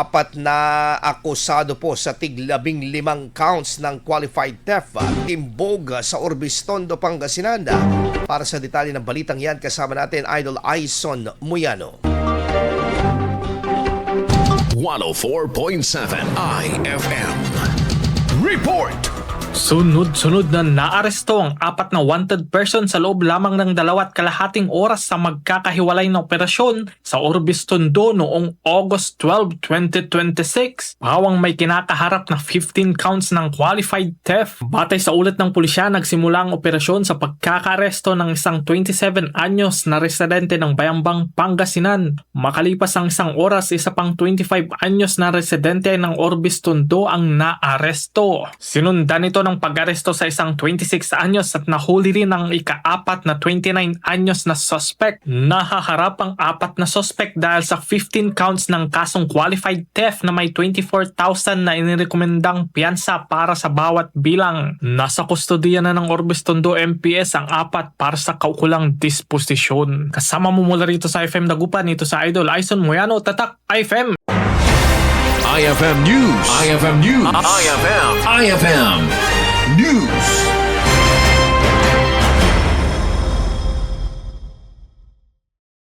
Apat na akusado po sa tig-15 counts ng qualified theft at timboga sa Orbistondo, Pangasinan. Para sa detalye ng balitang yan, kasama natin Idol Aison Muyano. 104.7 IFM Report. Sunod-sunod na naaresto ang 4 na wanted person sa loob lamang ng 2.5 oras sa magkakahiwalay na operasyon sa Orbistondo noong August 12, 2026. Pawang may kinakaharap na 15 counts ng qualified theft. Batay sa ulat ng pulisya, nagsimula ang operasyon sa pagkakaresto ng isang 27 anyos na residente ng Bayambang, Pangasinan. Makalipas ang 1 oras, isa pang 25 anyos na residente ng Orbistondo ang naaresto. Sinundan ito ng pag-aresto sa isang 26 anyos at nahuli rin ang ika-4 na 29 anyos na suspect. Nahaharap ang 4 na suspect dahil sa 15 counts ng kasong qualified theft na may 24,000 na inirekomendang piyansa para sa bawat bilang. Nasa kustodiya na ng Orbistondo MPS ang 4 para sa kaukulang disposisyon. Kasama mo mula rito sa IFM Dagupan, ito sa Idol Aison Muyano, Tatak IFM. IFM News. IFM News. IFM.